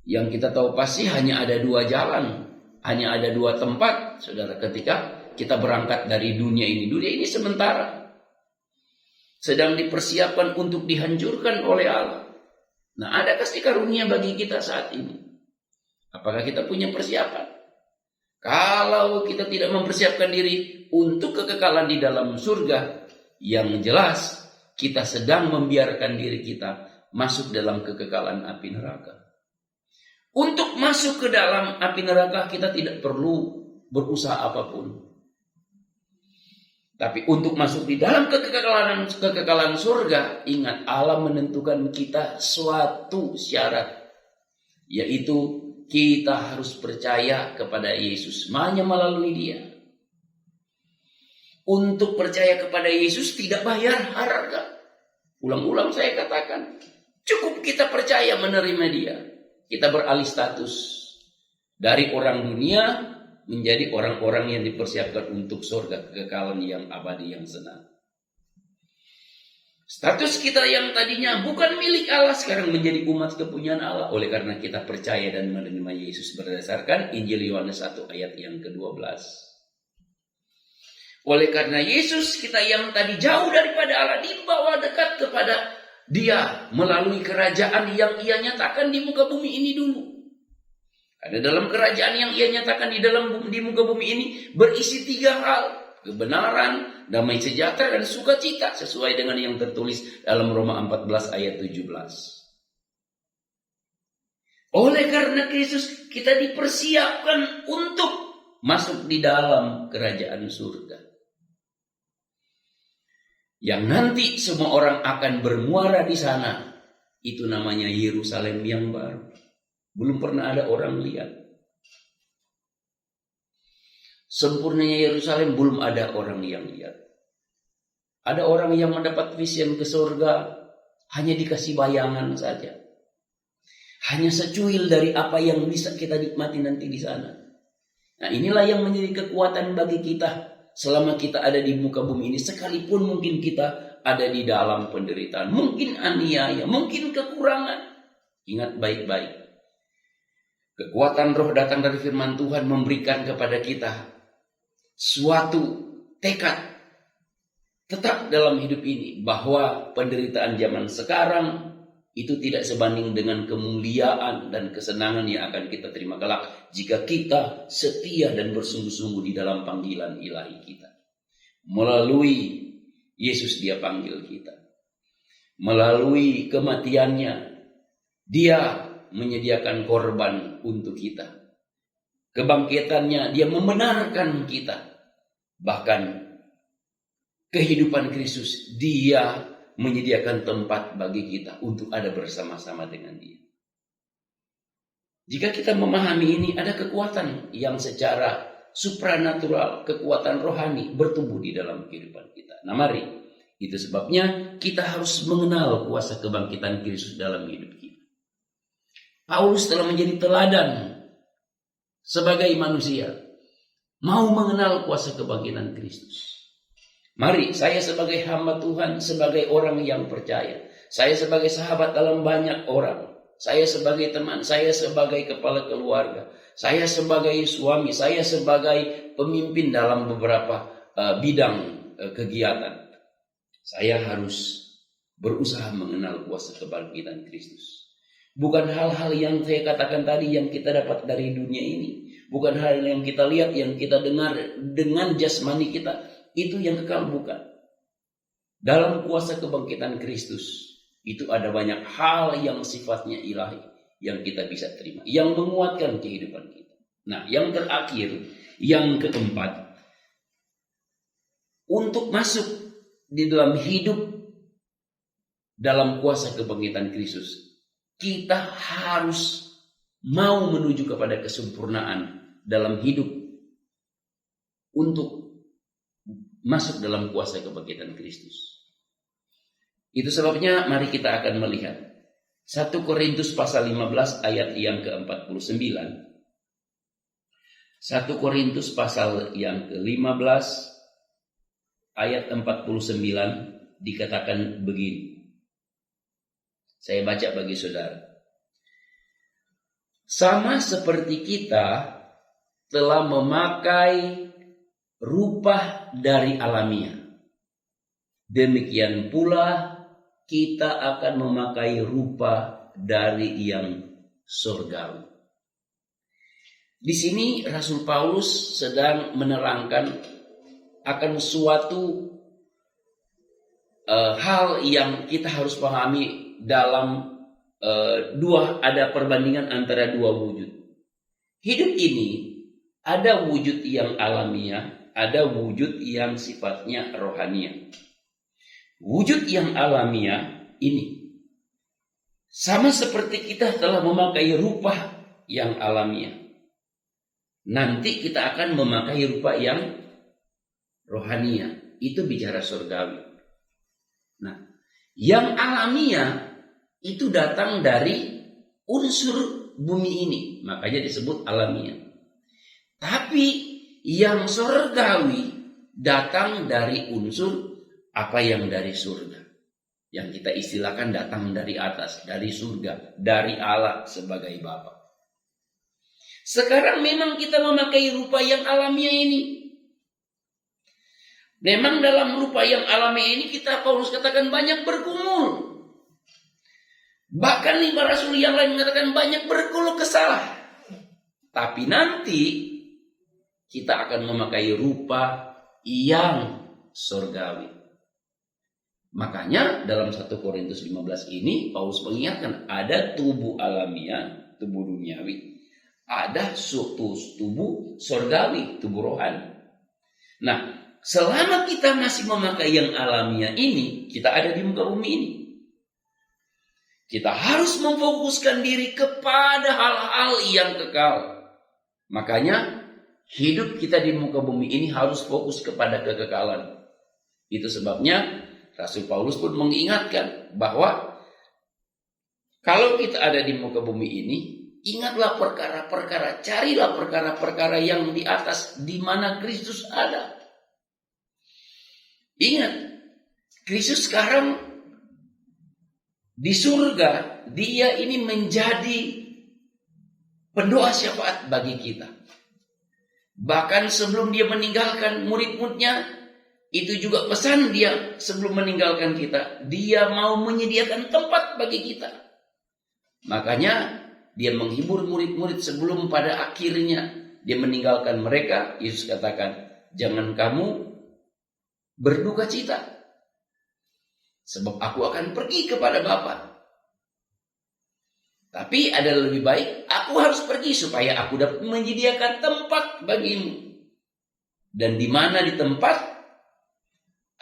yang kita tahu pasti hanya ada dua jalan hanya ada 2 tempat, saudara, ketika kita berangkat dari dunia ini. Dunia ini sementara, sedang dipersiapkan untuk dihancurkan oleh Allah. Nah, ada kasih karunia bagi kita saat ini. Apakah kita punya persiapan? Kalau kita tidak mempersiapkan diri untuk kekekalan di dalam surga, yang jelas kita sedang membiarkan diri kita masuk dalam kekekalan api neraka. Untuk masuk ke dalam api neraka kita tidak perlu berusaha apapun. Tapi untuk masuk di dalam kekekalan surga, ingat Allah menentukan kita suatu syarat, yaitu kita harus percaya kepada Yesus, hanya melalui Dia. Untuk percaya kepada Yesus tidak bayar harga. Ulang-ulang saya katakan, cukup kita percaya menerima Dia. Kita beralih status dari orang dunia menjadi orang-orang yang dipersiapkan untuk surga, kekekalan yang abadi, yang senang. Status kita yang tadinya bukan milik Allah sekarang menjadi umat kepunyaan Allah oleh karena kita percaya dan menerima Yesus berdasarkan Injil Yohanes 1 ayat yang ke-12. Oleh karena Yesus, kita yang tadi jauh daripada Allah dibawa dekat kepada Dia melalui kerajaan yang Ia nyatakan di muka bumi ini dulu. Ada dalam kerajaan yang Ia nyatakan di muka bumi ini berisi 3 hal. Kebenaran, damai sejahtera, dan sukacita, sesuai dengan yang tertulis dalam Roma 14 ayat 17. Oleh karena Kristus, kita dipersiapkan untuk masuk di dalam kerajaan surga, yang nanti semua orang akan bermuara di sana. Itu namanya Yerusalem yang baru. Belum pernah ada orang lihat. Sempurnanya Yerusalem belum ada orang yang lihat. Ada orang yang mendapat vision ke surga hanya dikasih bayangan saja. Hanya secuil dari apa yang bisa kita nikmati nanti di sana. Nah, inilah yang menjadi kekuatan bagi kita selama kita ada di muka bumi ini. Sekalipun mungkin kita ada di dalam penderitaan, mungkin aniaya, mungkin kekurangan. Ingat baik-baik. Kekuatan roh datang dari firman Tuhan memberikan kepada kita suatu tekad tetap dalam hidup ini, bahwa penderitaan zaman sekarang itu tidak sebanding dengan kemuliaan dan kesenangan yang akan kita terima kelak jika kita setia dan bersungguh-sungguh di dalam panggilan ilahi kita. Melalui Yesus Dia panggil kita. Melalui kematiannya Dia menyediakan korban untuk kita. Kebangkitannya Dia membenarkan kita. Bahkan kehidupan Kristus Dia menyediakan tempat bagi kita untuk ada bersama-sama dengan Dia. Jika kita memahami ini, ada kekuatan yang secara supranatural, kekuatan rohani bertumbuh di dalam kehidupan kita. Nah, mari, itu sebabnya kita harus mengenal kuasa kebangkitan Kristus dalam hidup kita. Paulus telah menjadi teladan sebagai manusia, mau mengenal kuasa kebangkitan Kristus. Mari, saya sebagai hamba Tuhan, sebagai orang yang percaya, saya sebagai sahabat dalam banyak orang, saya sebagai teman, saya sebagai kepala keluarga, saya sebagai suami, saya sebagai pemimpin dalam beberapa bidang kegiatan, saya harus berusaha mengenal kuasa kebangkitan Kristus. Bukan hal-hal yang saya katakan tadi yang kita dapat dari dunia ini. Bukan hal yang kita lihat, yang kita dengar dengan jasmani kita. Itu yang kekal, bukan. Dalam kuasa kebangkitan Kristus, itu ada banyak hal yang sifatnya ilahi yang kita bisa terima, yang menguatkan kehidupan kita. Nah, yang terakhir, yang keempat, untuk masuk di dalam hidup dalam kuasa kebangkitan Kristus, kita harus mau menuju kepada kesempurnaan dalam hidup untuk masuk dalam kuasa kebangkitan Kristus. Itu sebabnya mari kita akan melihat 1 Korintus pasal 15 ayat yang ke-49. 1 Korintus pasal yang ke-15 ayat 49 dikatakan begini. Saya baca bagi saudara. Sama seperti kita telah memakai rupa dari alamiah. Demikian pula kita akan memakai rupa dari yang surgawi. Di sini Rasul Paulus sedang menerangkan akan suatu hal yang kita harus pahami dalam ada perbandingan antara dua wujud. Hidup ini ada wujud yang alamiah, ada wujud yang sifatnya rohania. Wujud yang alamiah ini sama seperti kita telah memakai rupa yang alamiah. Nanti kita akan memakai rupa yang rohania. Itu bicara surgawi. Nah, yang alamiah itu datang dari unsur bumi ini, makanya disebut alamiah. Tapi yang surgawi datang dari unsur apa yang dari surga. Yang kita istilahkan datang dari atas, dari surga, dari Allah sebagai Bapa. Sekarang memang kita memakai rupa yang alamiah ini. Memang dalam rupa yang alami ini kita Paulus katakan banyak bergumul. Bahkan 5 rasul yang lain mengatakan banyak berkeluh kesah. Tapi nanti kita akan memakai rupa yang surgawi. Makanya dalam 1 Korintus 15 ini Paulus mengingatkan ada tubuh alamiah, tubuh duniawi. Ada tubuh surgawi, tubuh rohani. Nah, selama kita masih memakai yang alamiah ini, kita ada di muka bumi ini. Kita harus memfokuskan diri kepada hal-hal yang kekal. Makanya hidup kita di muka bumi ini harus fokus kepada kekekalan. Itu sebabnya Rasul Paulus pun mengingatkan bahwa kalau kita ada di muka bumi ini, ingatlah perkara-perkara, carilah perkara-perkara yang di atas, di mana Kristus ada. Ingat, Kristus sekarang di surga, dia ini menjadi pendoa syafaat bagi kita. Bahkan sebelum dia meninggalkan murid-muridnya, itu juga pesan dia sebelum meninggalkan kita. Dia mau menyediakan tempat bagi kita. Makanya dia menghibur murid-murid sebelum pada akhirnya dia meninggalkan mereka. Yesus katakan, jangan kamu berduka cita, sebab aku akan pergi kepada Bapa. Tapi ada lebih baik, aku harus pergi supaya aku dapat menyediakan tempat bagimu. Dan di mana di tempat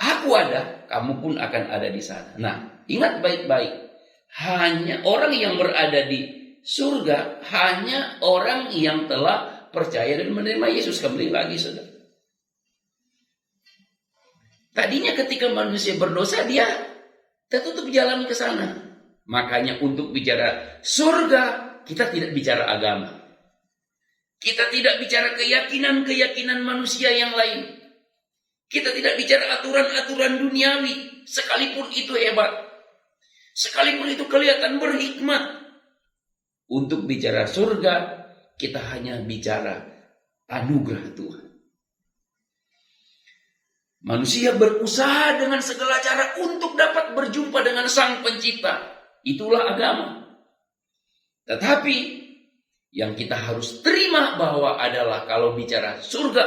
aku ada, kamu pun akan ada di sana. Nah, ingat baik-baik. Hanya orang yang berada di surga, hanya orang yang telah percaya dan menerima Yesus. Kembali lagi, saudara. Tadinya ketika manusia berdosa, dia tertutup jalan ke sana. Makanya untuk bicara surga, kita tidak bicara agama. Kita tidak bicara keyakinan-keyakinan manusia yang lain. Kita tidak bicara aturan-aturan duniawi, sekalipun itu hebat. Sekalipun itu kelihatan berhikmat. Untuk bicara surga, kita hanya bicara anugerah Tuhan. Manusia berusaha dengan segala cara untuk dapat berjumpa dengan Sang Pencipta. Itulah agama. Tetapi yang kita harus terima bahwa adalah kalau bicara surga,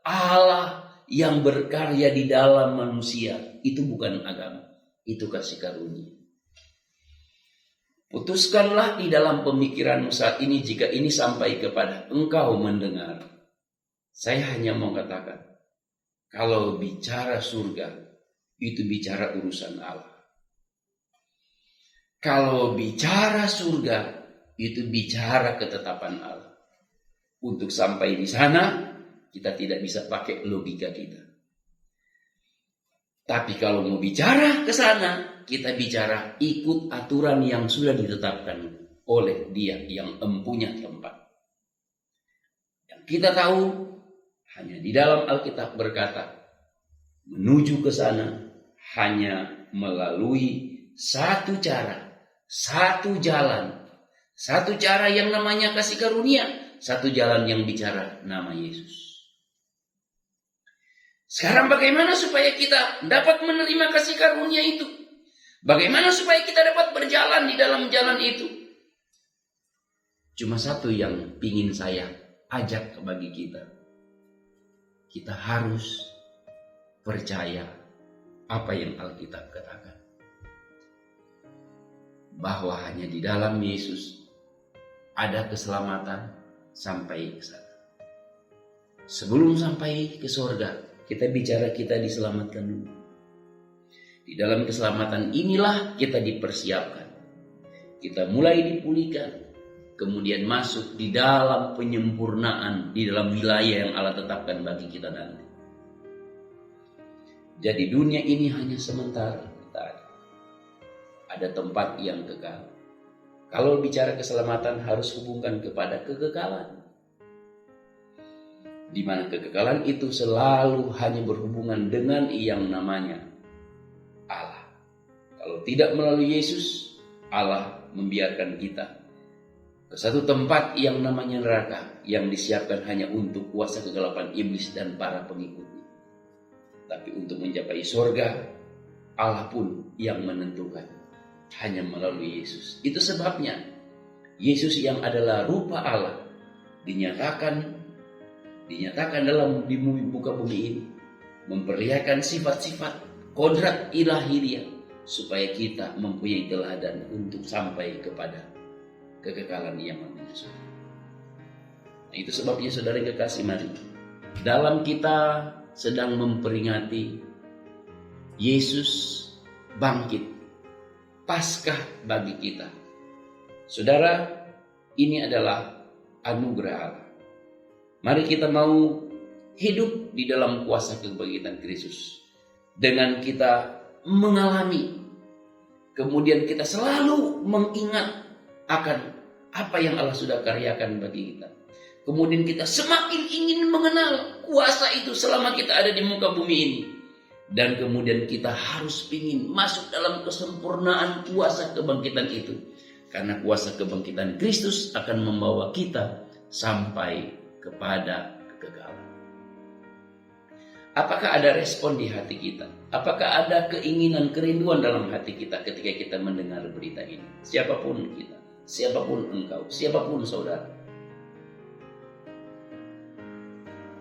Allah yang berkarya di dalam manusia. Itu bukan agama, itu kasih karunia. Putuskanlah di dalam pemikiranmu saat ini jika ini sampai kepada engkau mendengar. Saya hanya mau katakan, kalau bicara surga, itu bicara urusan Allah. Kalau bicara surga, itu bicara ketetapan Allah. Untuk sampai di sana, kita tidak bisa pakai logika kita. Tapi kalau mau bicara ke sana, kita bicara ikut aturan yang sudah ditetapkan oleh Dia yang empunya tempat. Yang kita tahu, hanya di dalam Alkitab berkata, menuju ke sana hanya melalui satu cara, satu jalan, satu cara yang namanya kasih karunia, satu jalan yang bicara nama Yesus. Sekarang bagaimana supaya kita dapat menerima kasih karunia itu? Bagaimana supaya kita dapat berjalan di dalam jalan itu? Cuma satu yang ingin saya ajak bagi kita. Kita harus percaya apa yang Alkitab katakan. Bahwa hanya di dalam Yesus ada keselamatan sampai ke sana. Sebelum sampai ke surga, kita bicara kita diselamatkan dulu. Di dalam keselamatan inilah kita dipersiapkan. Kita mulai dipulihkan. Kemudian masuk di dalam penyempurnaan, di dalam wilayah yang Allah tetapkan bagi kita nanti. Jadi dunia ini hanya sementara. Ada tempat yang kekal. Kalau bicara keselamatan harus hubungkan kepada kekekalan. Di mana kekekalan itu selalu hanya berhubungan dengan yang namanya Allah. Kalau tidak melalui Yesus, Allah membiarkan kita ke satu tempat yang namanya neraka, yang disiapkan hanya untuk kuasa kegelapan iblis dan para pengikutnya. Tapi untuk mencapai surga, Allah pun yang menentukan, hanya melalui Yesus. Itu sebabnya Yesus yang adalah rupa Allah dinyatakan dalam di muka bumi ini, memperlihatkan sifat-sifat kodrat ilahi Dia, supaya kita mempunyai teladan untuk sampai kepada kekekalan yang namanya surga. Nah, itu sebabnya saudara yang kekasih, mari dalam kita sedang memperingati Yesus bangkit, Paskah bagi kita. Saudara, ini adalah anugerah Allah. Mari kita mau hidup di dalam kuasa kebangkitan Kristus. Dengan kita mengalami, kemudian kita selalu mengingat akan apa yang Allah sudah karyakan bagi kita. Kemudian kita semakin ingin mengenal kuasa itu selama kita ada di muka bumi ini. Dan kemudian kita harus ingin masuk dalam kesempurnaan kuasa kebangkitan itu. Karena kuasa kebangkitan Kristus akan membawa kita sampai kepada kekekalan. Apakah ada respon di hati kita? Apakah ada keinginan, kerinduan dalam hati kita ketika kita mendengar berita ini? Siapapun kita, siapapun engkau, siapapun saudara.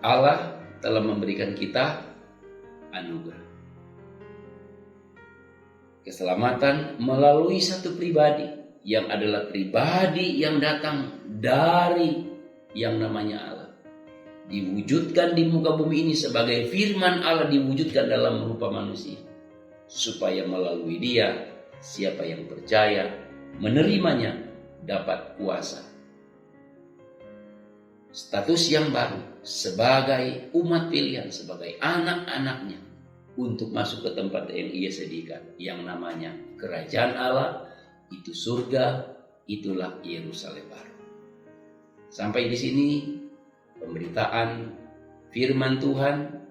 Allah telah memberikan kita anugerah. Keselamatan melalui satu pribadi yang adalah pribadi yang datang dari yang namanya Allah. Diwujudkan di muka bumi ini sebagai firman Allah, diwujudkan dalam rupa manusia. Supaya melalui Dia, siapa yang percaya menerimanya dapat kuasa. Status yang baru sebagai umat pilihan, sebagai anak-anaknya, untuk masuk ke tempat yang Ia sediakan, yang namanya kerajaan Allah, itu surga, itulah Yerusalem baru. Sampai di sini pemberitaan firman Tuhan.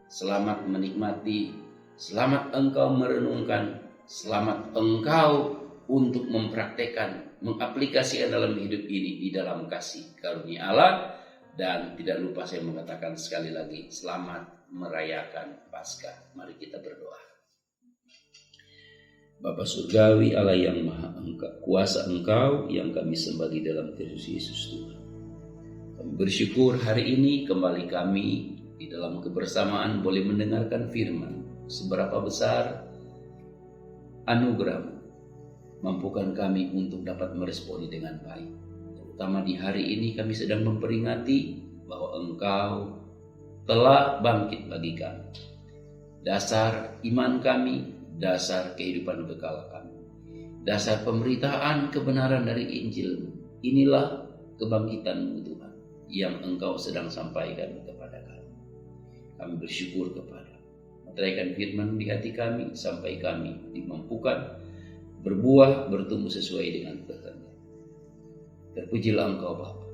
Selamat menikmati, selamat engkau merenungkan, selamat engkau untuk mempraktekkan, mengaplikasikan dalam hidup ini di dalam kasih karunia Allah. Dan tidak lupa saya mengatakan sekali lagi, selamat merayakan Paskah. Mari kita berdoa. Bapa Surgawi, Allah yang maha kuasa Engkau yang kami sembah di dalam Kristus Yesus Tuhan. Kami bersyukur hari ini kembali kami di dalam kebersamaan boleh mendengarkan firman. Seberapa besar anugerah-Mu, mampukan kami untuk dapat meresponi dengan baik. Terutama di hari ini kami sedang memperingati bahwa Engkau telah bangkit bagi kami. Dasar iman kami, dasar kehidupan kekal kami, dasar pemberitaan kebenaran dari Injil-Mu. Inilah kebangkitan-Mu Tuhan yang Engkau sedang sampaikan kepada kami. Kami bersyukur kepada meteraikan firman di hati kami sampai kami dimampukan berbuah, bertumbuh sesuai dengan kehendak. Terpujilah Engkau Bapa.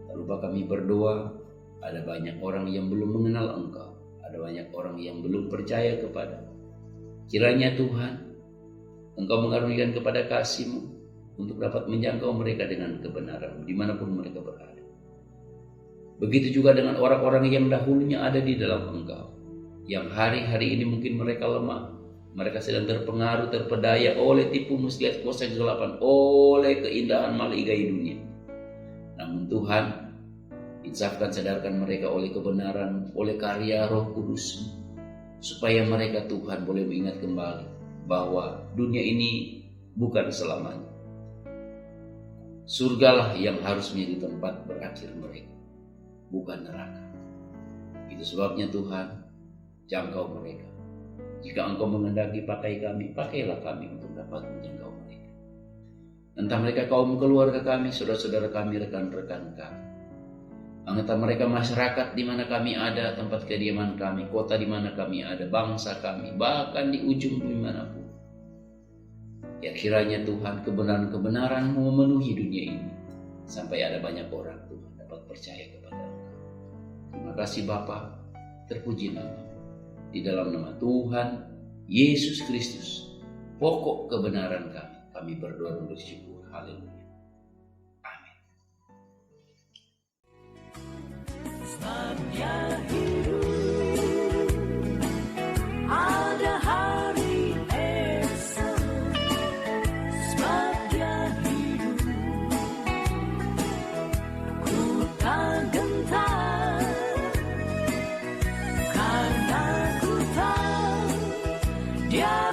Tak lupa kami berdoa, ada banyak orang yang belum mengenal Engkau, ada banyak orang yang belum percaya kepada. Kiranya Tuhan, Engkau mengaruniakan kepada kasih-Mu untuk dapat menjangkau mereka dengan kebenaran dimanapun mereka berada. Begitu juga dengan orang-orang yang dahulunya ada di dalam Engkau, yang hari-hari ini mungkin mereka lemah, mereka sedang terpengaruh, terpedaya oleh tipu muslihat kuasa kegelapan, oleh keindahan maligai dunia. Namun Tuhan, insafkan, sadarkan mereka oleh kebenaran, oleh karya Roh Kudus, supaya mereka Tuhan boleh mengingat kembali bahwa dunia ini bukan selamanya. Surgalah yang harus menjadi tempat berakhir mereka, bukan neraka. Itu sebabnya Tuhan, jangkau mereka. Jika Engkau mengendaki pakai kami, pakailah kami untuk dapat menjangkau mereka. Entah mereka kaum keluarga kami, saudara-saudara kami, rekan-rekan kami. Entah mereka masyarakat di mana kami ada, tempat kediaman kami, kota di mana kami ada, bangsa kami, bahkan di ujung bumi manapun. Ya kiranya Tuhan, kebenaran-kebenaran memenuhi dunia ini, sampai ada banyak orang Tuhan dapat percaya kepada Engkau. Terima kasih Bapa, terpuji nama. Di dalam nama Tuhan Yesus Kristus, pokok kebenaran kami berdoa dan bersyukur. Haleluya. Amin. Sebab dia hidup, ada hari esok. Sebab dia hidup, ku tak gentar, karena ku tahu dia